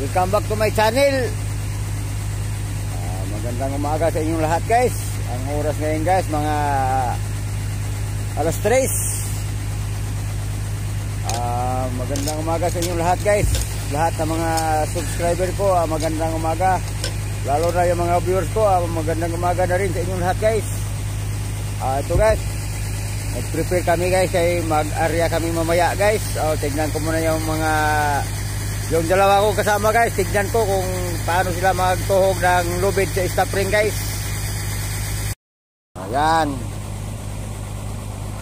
Welcome back to my channel. Magandang umaga sa inyong lahat guys. Ang oras ngayon guys mga alas 3. Magandang umaga sa inyong lahat guys. Lahat ng mga subscriber ko, magandang umaga. Lalo na yung mga viewers ko, magandang umaga na rin sa inyong lahat guys. Ito guys, nag-prepare kami guys ay mag-area kami mamaya guys. Tignan ko muna yung dalawa ko kasama guys. Tignan ko kung paano sila magtuhog ng lubid sa stop ring guys. Ayan,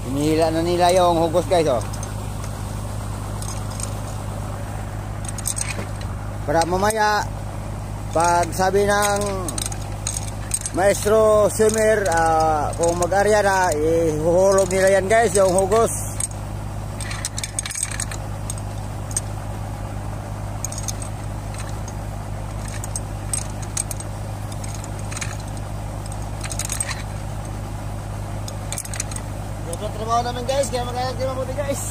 hinihila na nila yung hugos guys para mamaya pag sabi ng maestro swimmer kung mag-area na, ihuhulog nila yan guys yung hugos. Trabaho namin guys, kaya magkayag di mabuti guys.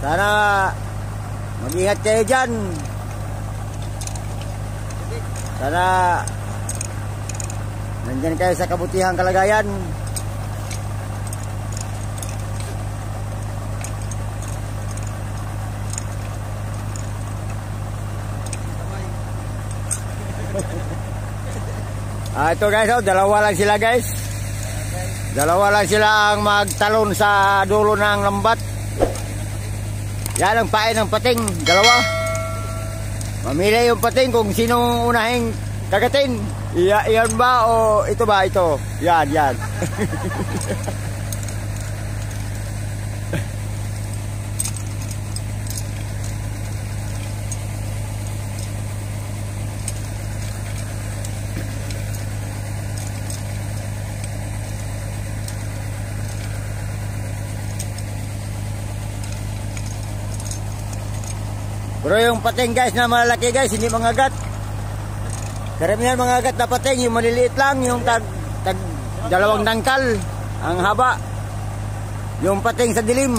Sana mag-ingat kayo dyan. Sana nandyan kayo sa kabutihang kalagayan. Ito guys, dalawa lang sila guys. Dalawa lang sila ang magtalon sa dulo ng lambat. Yan ang pain ng pating, dalawa. Mamili yung pating kung sino unahing kagatin. Iyan ba o ito ba? Ito. Yan. Pero yung pating guys na malaki guys, hindi mangagat. Karamihan mangagat na pating, yung maliliit lang, yung tag dalawang dangkal ang haba. Yung pating sa dilim.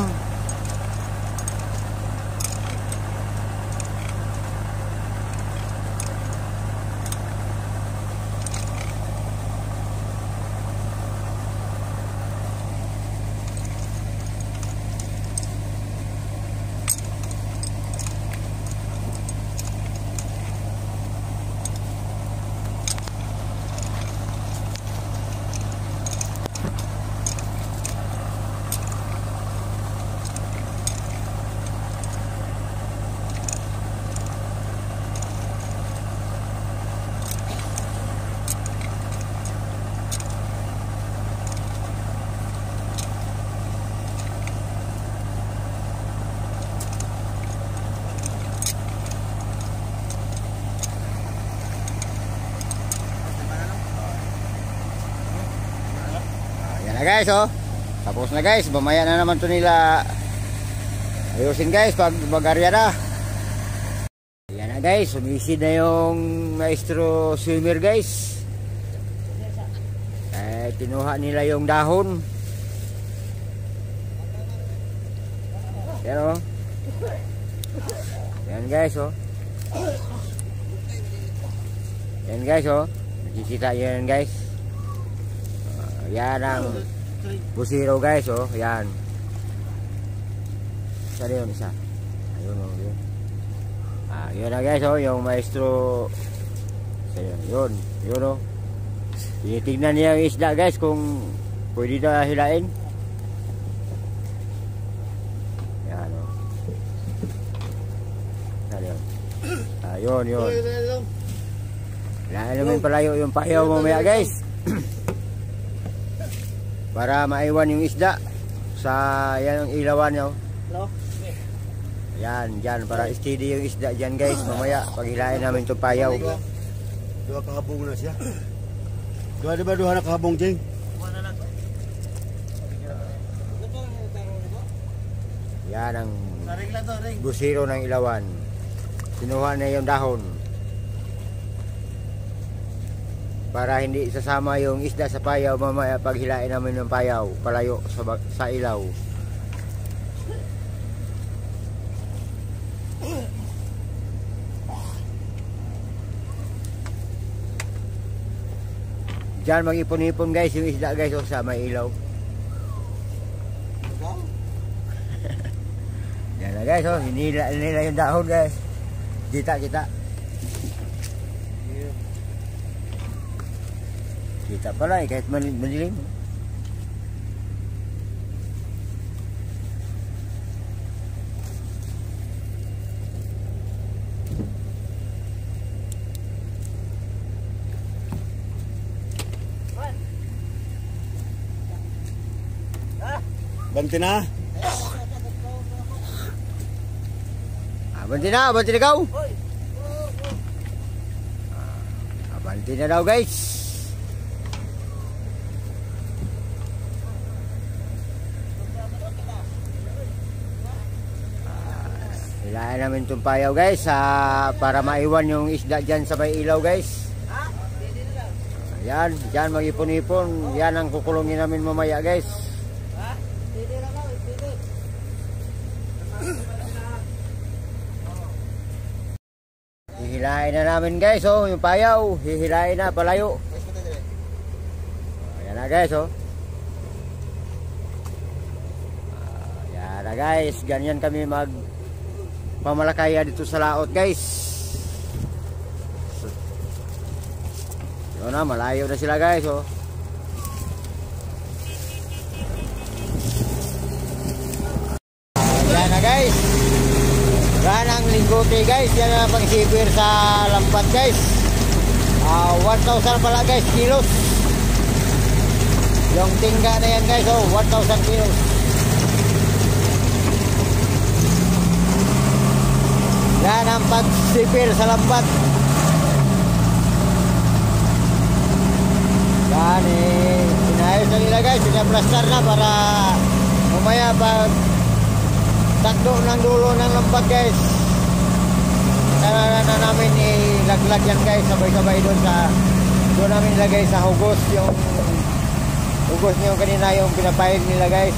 Yan na guys tapos na guys, mamaya na naman to nila ayusin guys pag mag-area na. Yan na guys, sumisid na yung maestro swimmer guys. Kinuha nila yung dahon. Yan yan guys yan guys nakikita yan guys. Yan ang busiro guys yan. Isa rin isa. Ayun yun. Yun na guys yung maestro. Yun tinitignan niya yung isda guys kung pwede na hilain. Yan yun. Hilain naman palayo yung payaw mamaya guys. Para maiwan yung isda sa yan ang ilawan nyo. Yan para steady yung isda dyan guys. Mamaya pag hilain namin itong payaw. Dua kahabong na siya. Duha na kahabong jeng. Yan ang busiro ng ilawan. Kinuha na yung dahon. para hindi sasama yung isda sa payaw mamaya pag hilain namin ng payaw palayo sa ilaw. Diyan mag-ipon-ipon guys yung isda guys sa may ilaw. Yan na guys hinila yung dahon guys. Kita. Kita pala kahit madilim. Banti na. Banti na ikaw. Banti na daw guys. Hilahin namin itong payaw guys para maiwan yung isda dyan sa may ilaw guys. Yan, dyan mag-ipon-ipon. Yan ang kukulungin namin mamaya guys. Hihilahin na namin guys yung payaw. Hihilahin na palayo. Yan na guys yan na guys. Ganyan kami pamalakaya dito sa laot guys. Yun na, malayo na sila guys yan na guys. Yan ang linggote guys. Yan ang pang-sipir sa lampat guys. 1,000 pala guys kilos. Yung tingga na yan guys 1,000 kilos. Yan ang pag-sipir sa lambat. Yan inayos na nila guys. Pinaplastar na para mamaya pag takdo ng dulo ng lambat guys. Kailangan na namin ilaglag yan guys. Sabay-sabay doon namin ilagay sa hugos. Yung hugos nyo kanina yung pinapahid nila guys.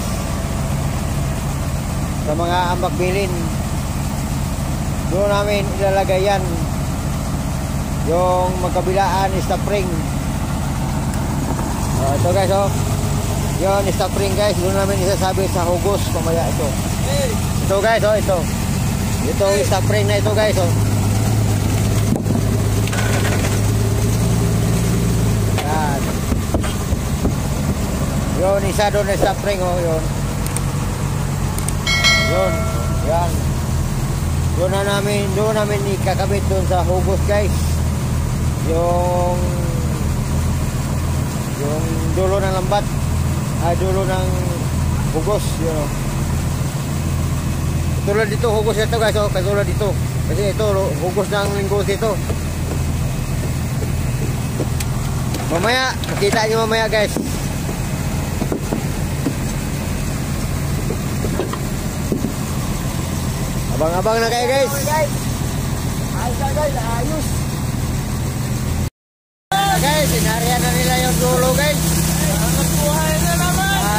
Sa mga ambak bilin. Doon namin ilalagay yan. Yung magkabilaan stop ring. Ito guys yun stop ring guys. Doon namin isasabi sa hugos mamaya ito. Ito guys ito stop ring na ito guys yan. Yun isa doon stop ring yun yan. Doon namin ikakabit doon sa hugos guys. Yung dulo ng lambat. Dulo ng hugos yun Katulad dito hugos ito guys katulad dito. Kasi ito hugos ng linggote ito. Mamaya makita nyo mamaya guys. Abang-abang na kayo guys. Ayos guys, inarihan na nila yung dulo guys.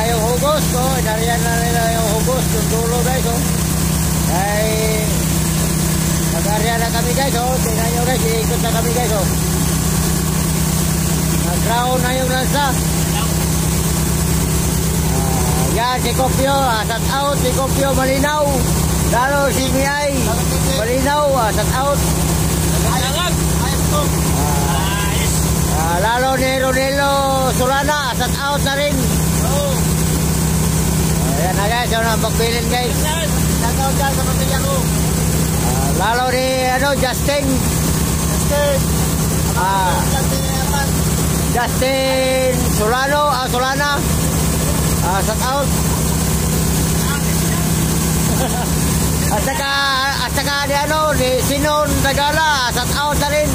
Yung hugos inarihan na nila yung hugos yung dulo guys ay nag-arihan na kami guys tingnan nyo guys, iikot na kami guys nag-ground na yung lansa. Yan si Kopyo, shout out si Kopyo malinaw. Lalo si Miyay malinaw, shout out. Lalo ni Ronelo Solana, shout out na rin. Ayan na guys, yung napagbilin guys. Shout out dyan sa pamilya ko. Lalo ni Justin Solana, shout out. At saka ni Sinon Tagala, shout out na rin.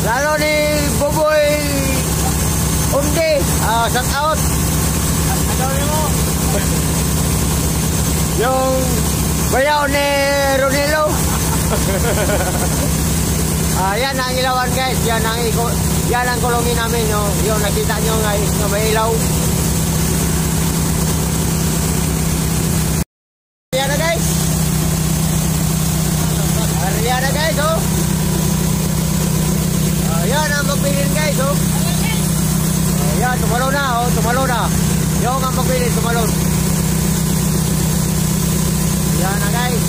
Lalo ni Buboy Undi, shout out. Yung bayaw ni Ronelo. Yan ang ilawan guys, yan ang kulungin namin, no? Yung nakita nyo guys, na may ilaw. Yan na guys. Yan na guys, oh. Yan ang magbilin guys, oh. Yan, tumalo na, oh, tumalo na. Yung ang magbilin, tumalo. Yan na guys.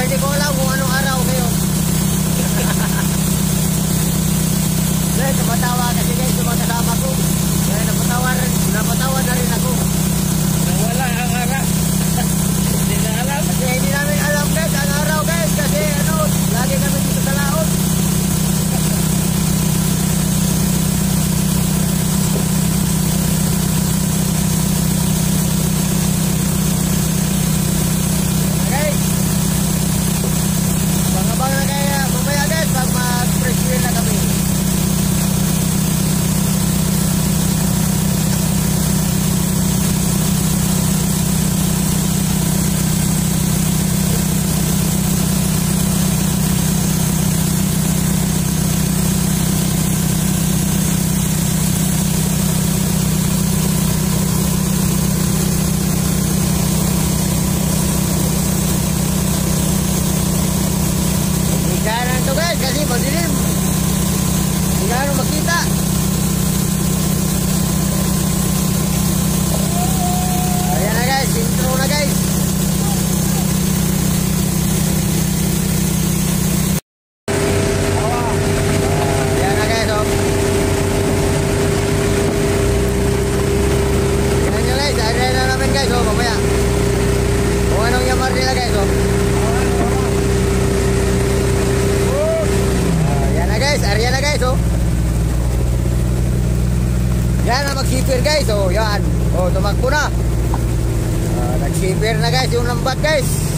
Hindi ko alam kung anong araw ngayon. Dahil napatawa kasi guys yung mga kasama ko. Dahil napatawa na rin ako. Wala ang araw. Hindi na alam. Kasi hindi namin alam guys ang araw guys. Kasi lagi kami dito sa laot. Kasi madilim. Hindi na makita. Ayan na guys, intro na guys. Ayan na guys, oh. Ayan nyo guys, ayan na namin guys, oh, mamaya. Kung anong yamar nila guys, oh. Area na guys, oh. Yan na mag-shipper guys, oh. Yan. Oh, tumakbo na. Nag-shipper na guys yung lambat guys.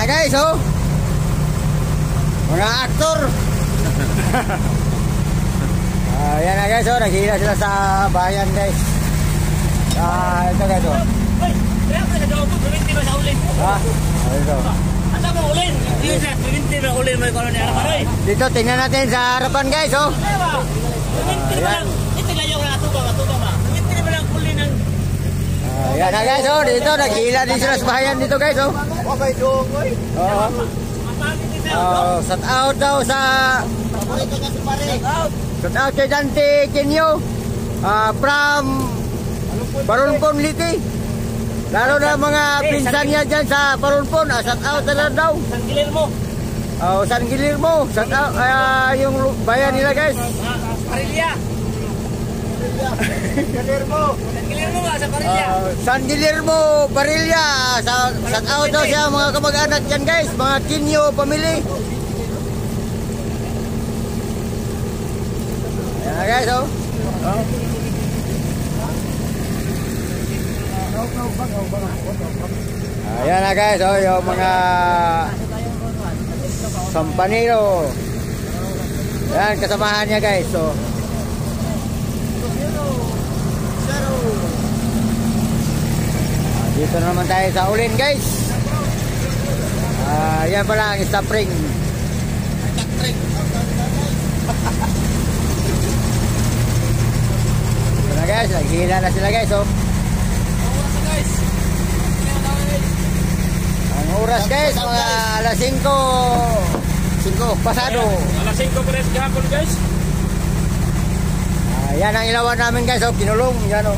Guys, oh. Mga aktor. Yan na guys, oh. Naghihila sila sa bayan guys. Ito guys, oh. Ito. Dito, tingnan natin sa harapan guys, oh. Ayan na guys, oh, dito nagkila din sila sa bahayan dito guys, oh. May dong, oy. Oo. Oh, shout out daw sa shout out kay Dante Kenyo. From Parunpon Liti. Lalo na mga pinsan niya dyan sa Parunpon, shout out na daw. San Guillermo. Oh, San Guillermo, shout out yung bayan nila guys. Parilla. Guillermo. San Guillermo ba sa Parilla? San Guillermo, Parilla. Shout out daw siya mga kamag-anak dyan guys, mga Kenyo family. Ayan na guys, oh. Ayan na guys, oh, yung mga Sampanero. Ayan, kasamahan niya guys, so. Dito na naman tayo sa ulin guys. Yan pala ang stop ring. Ito na guys, naghihila na sila guys, oh. Ang oras guys, mga alas 5 pasado. Alas 5 pa rin kahapon guys. Yan ang ilawan namin guys, oh, kinulong, yan oh.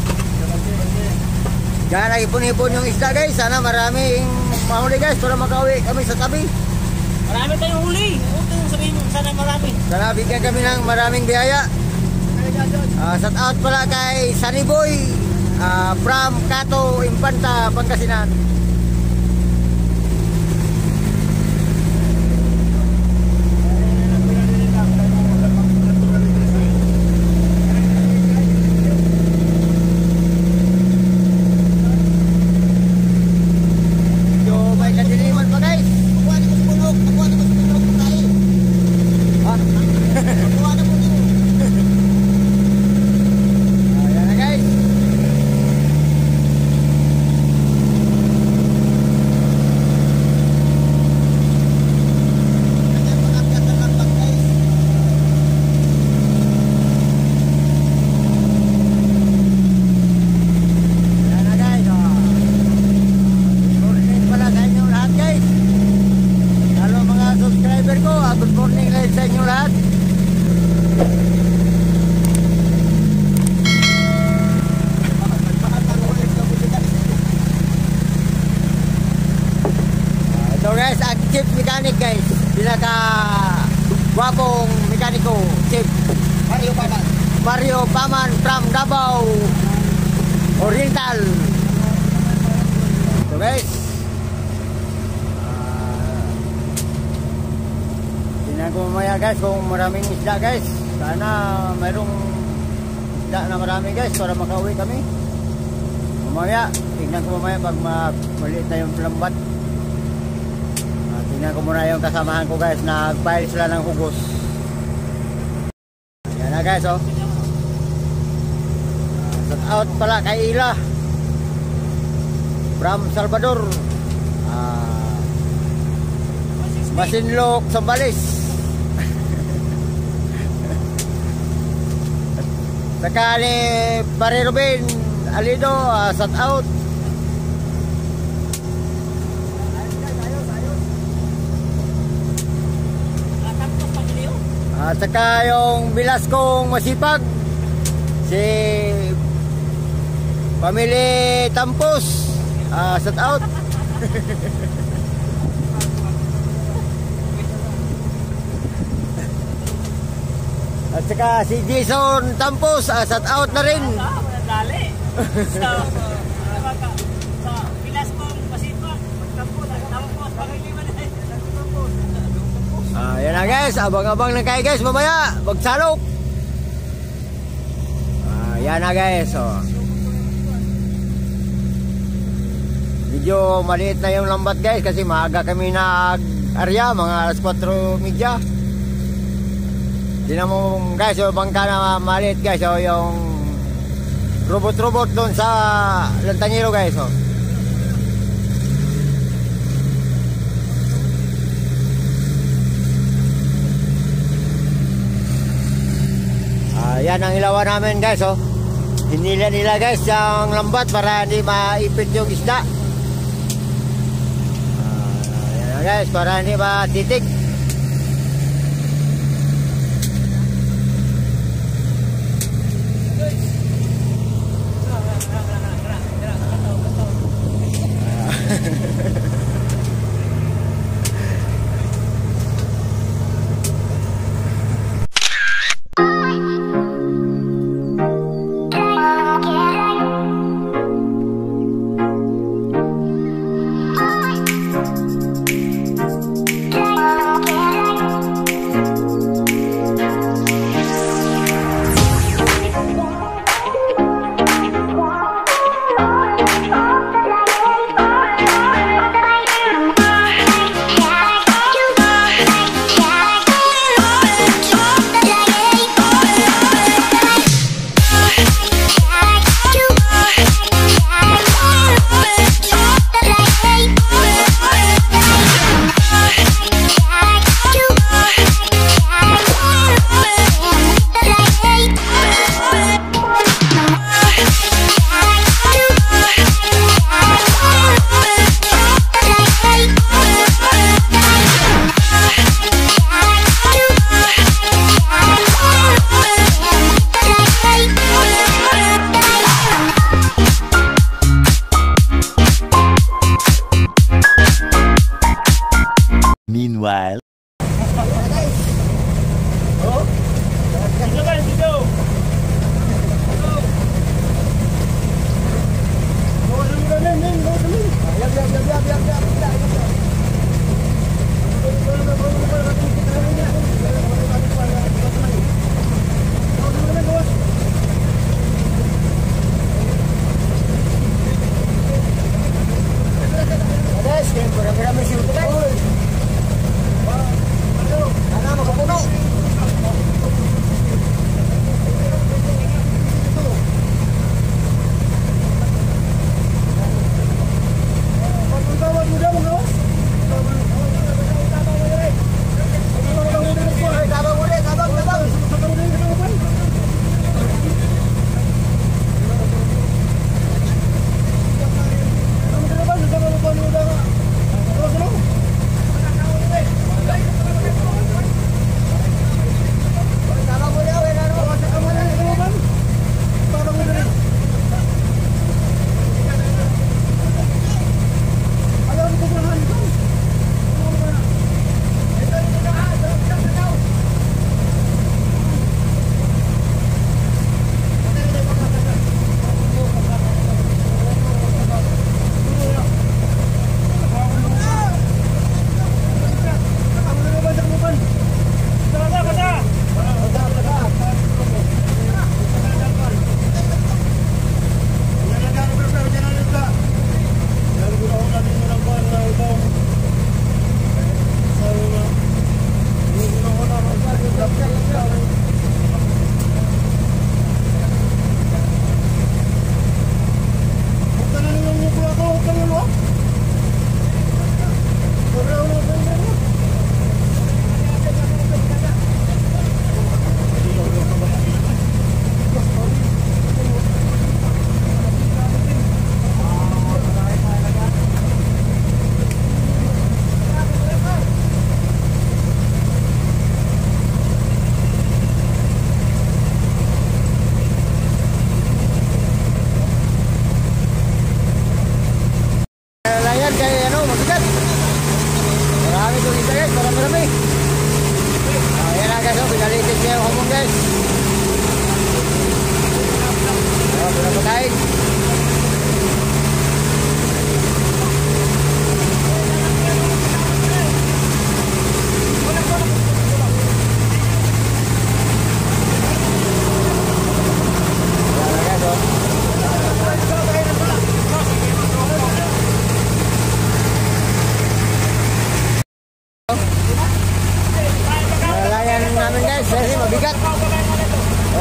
Yan, nag-ipon-ipon yung isda guys. Sana maraming mahuli guys para makauwi kami sa tabi. Marami tayong huli. Ito yung sabihin mo, sana marami. Sana bigyan kami ng maraming biyaya. Shout out pala kay Sunny Boy from Cato, Infanta, Pangasinan. Good morning guys sa inyo lahat. Ito guys, ang chief mechanic guys. Pinaka gwapong mekaniko, Chief Mario Paman from Davao Oriental. Ito guys. Tingnan ko mamaya guys kung maraming isda guys. Sana mayroong isda na marami guys para makauwi kami. Mamaya, tingnan ko mamaya pag maliit na yung lambat. Tingnan ko muna yung kasamahan ko guys. Nag-file sila ng hugos. Ayan na guys, oh. Shout out pala kay Ila from Salvador. Masinlok, Sambales. Saka ni Pare Ruben Alido, shout out. Saka yung Bilaskong masipag, si Pamili Tampos, shout out. At saka si Jason Tampos, shout out na rin. Dali. Sa Bilaskong masipag, Tampos, pagkakaliman na. Yan na guys, abang-abang na kayo guys mamaya, magsalok. Yan na guys, oh. Medyo maliit na yung lambat guys kasi maaga kami nag-arya, mga alas 4:30. Tingnan mo guys, yung bangka na maliit guys, oh, yung robot-robot doon sa Lantanyero guys, oh. Yan ang ilawan namin guys, oh. Hinila nila guys yung lambat para hindi maipit yung isda. Ayan guys, para hindi matitik. Meanwhile,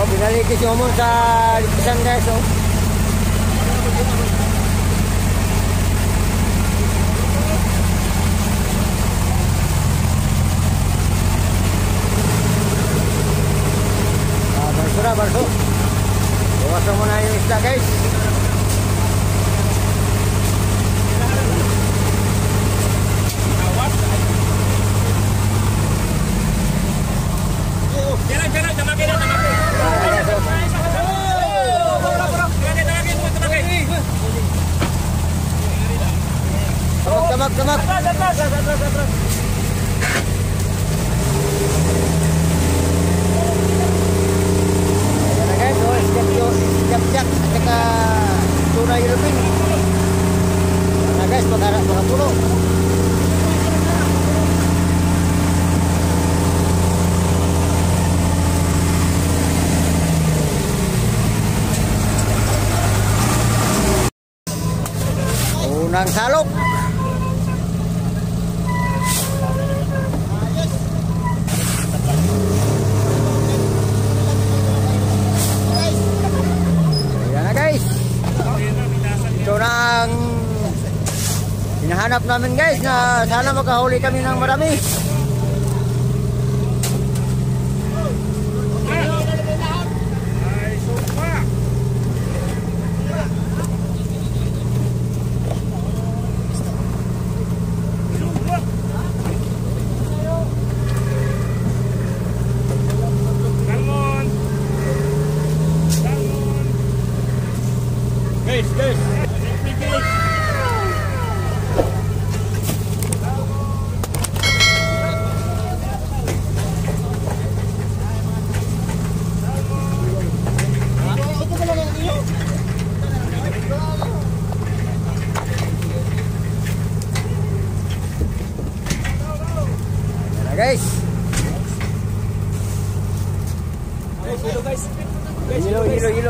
Binalitis yung humon sa lipisan guys, oh. Barso na, barso. Bawas na muna yung isda guys. Tamak. Ayan na guys, oh, skipjack at saka tuna yellowfin. Ayan na guys, pagharap mga puno. Unang salok. Ito na ang hinahanap namin guys, na sana makahuli kami ng marami. Guys. Guys.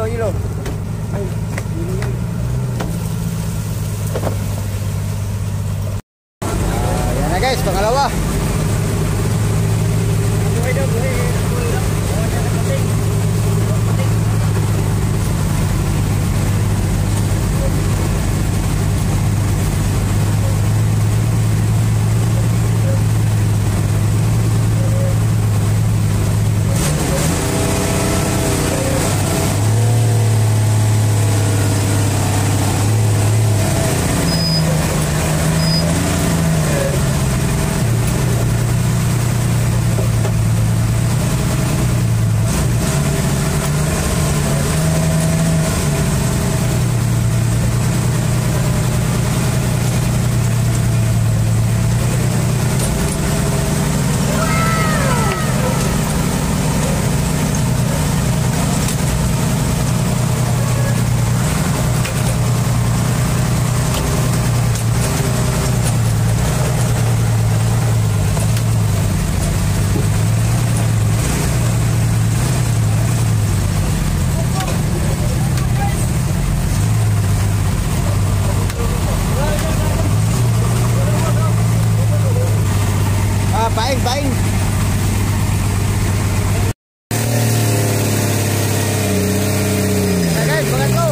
Hilo. Ayan na guys, pangalawa. Baing. Nah guys, banget lo.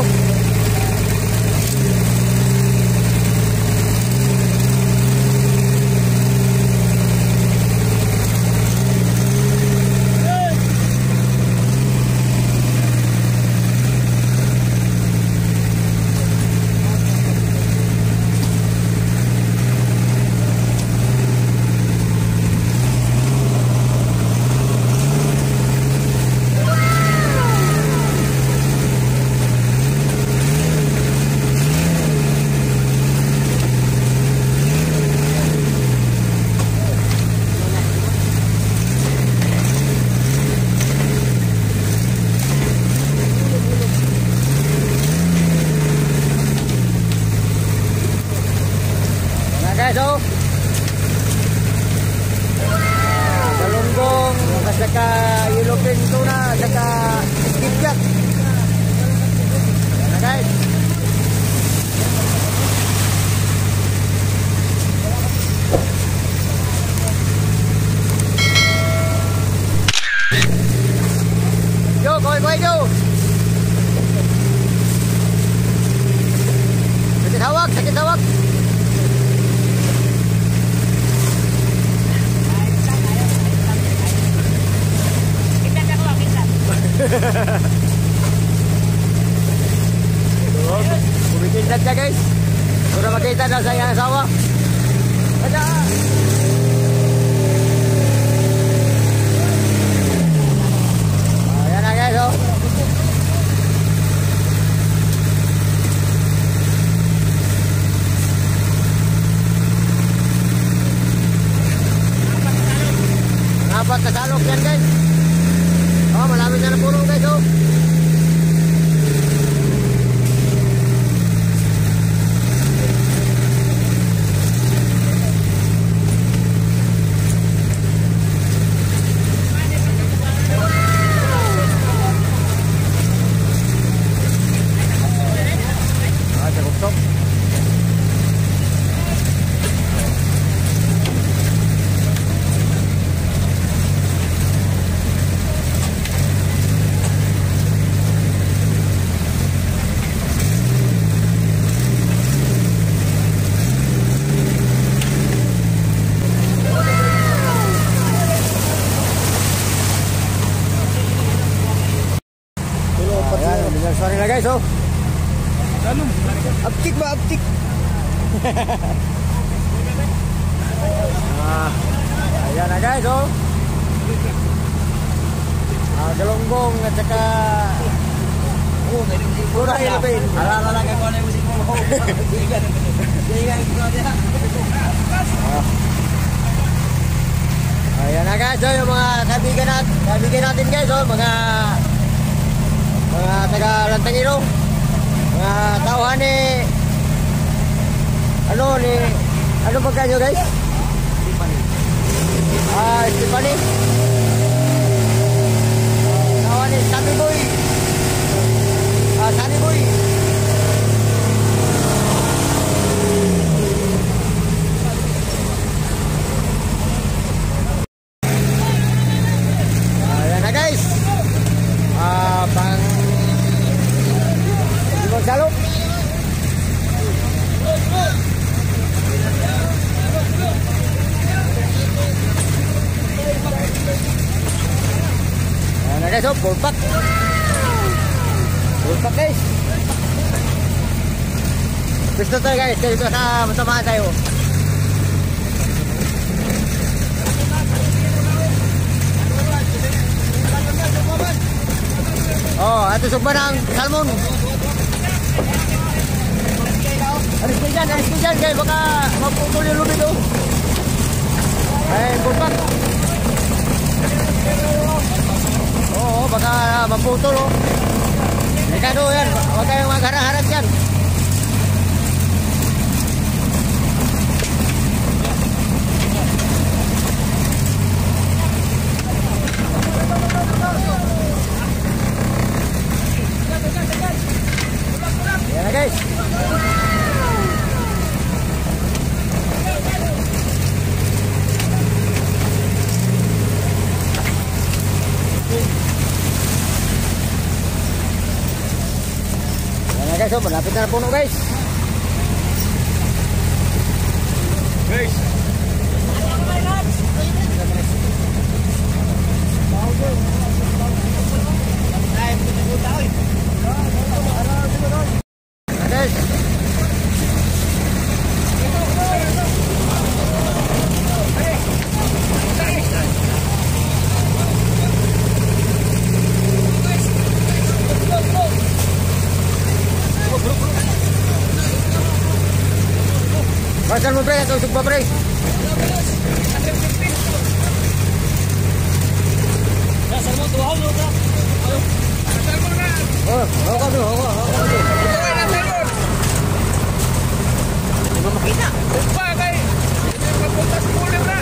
Guys, oh. Galunggong, saka yellowfin tuna, saka skipjack. Nah, guys. Yo, koy yo. Sakit hawak. edad niya guys. Para makita na sa iyang asawa. Ada. Ayan na guys oh. Apat na salok yan guys. Oh, malapit na puno guys oh. Sorry na guys oh. Aptik ba aptik? Ayan na guys oh. Galonggong at saka pura ilapin. Alala lang ako na yung musik mo. Ayan na guys oh, yung mga kaibigan natin guys oh, mga taga Lantangiro, mga tauhan ni ano magkanyo guys? Stephanie. Tauhan ni Sunny Boy. Sunny Boy. Ayan na guys. Salok. Ayan na guys, oh, full pack. Full pack guys. Gusto tayo guys, dito sa matamaan tayo. Oh, ato sugba ng salmon. Alis ko dyan guys, baka maputol yung lubid oh. Ay, bulpak. Oo, baka maputol oh. Delikado yan, huwag kayong magharang-harang dyan. Yan na guys. Yan na guys, oh, malapit na puno guys. Guys. Pasal mo pre, ito sugba pre. Pasal mo, tuhaw mo ka. Pasal mo na. Oh, hoko bro, hoko. Ito ay na salmon. Hindi mo makita. Upa kay. Ito yung kapunta sa kulim na.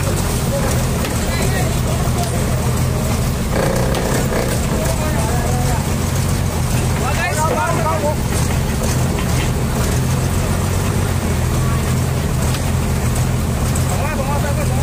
Wag guys, wag. Bunga,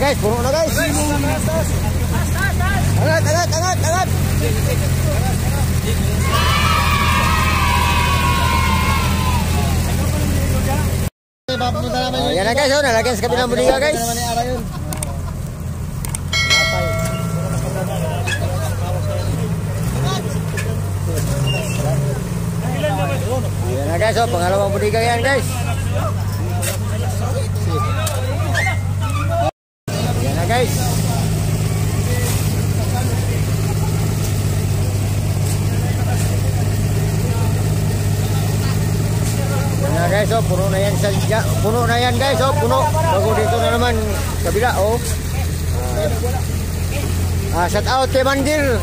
guys, puno na guys. Angat, angat, angat, angat. Yan na guys, nalagyan sa kabilang budiga guys. Yan na guys, pangalawang budiga yan guys. Yan na guys. Yan na guys, puno na yan puno na yan guys, puno. Bago dito na naman kabila, shout out kay Mandir.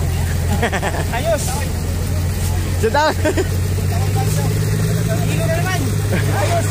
Ayos. Shout out. Ayos.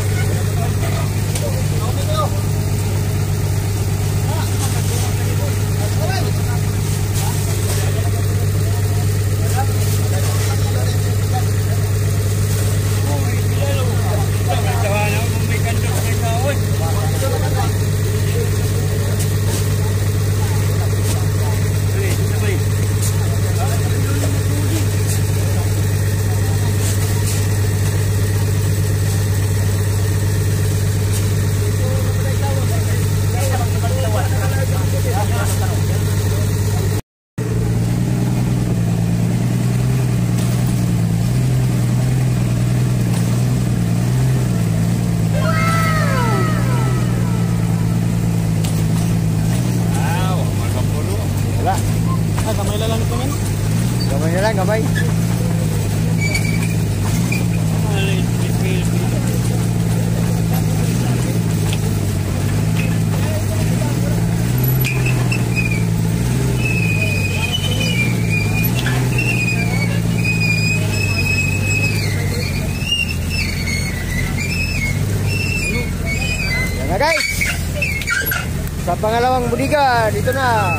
Gamay na lang ito man. Gamay na lang, gamay. Yan na guys. Sa pangalawang budiga, dito na.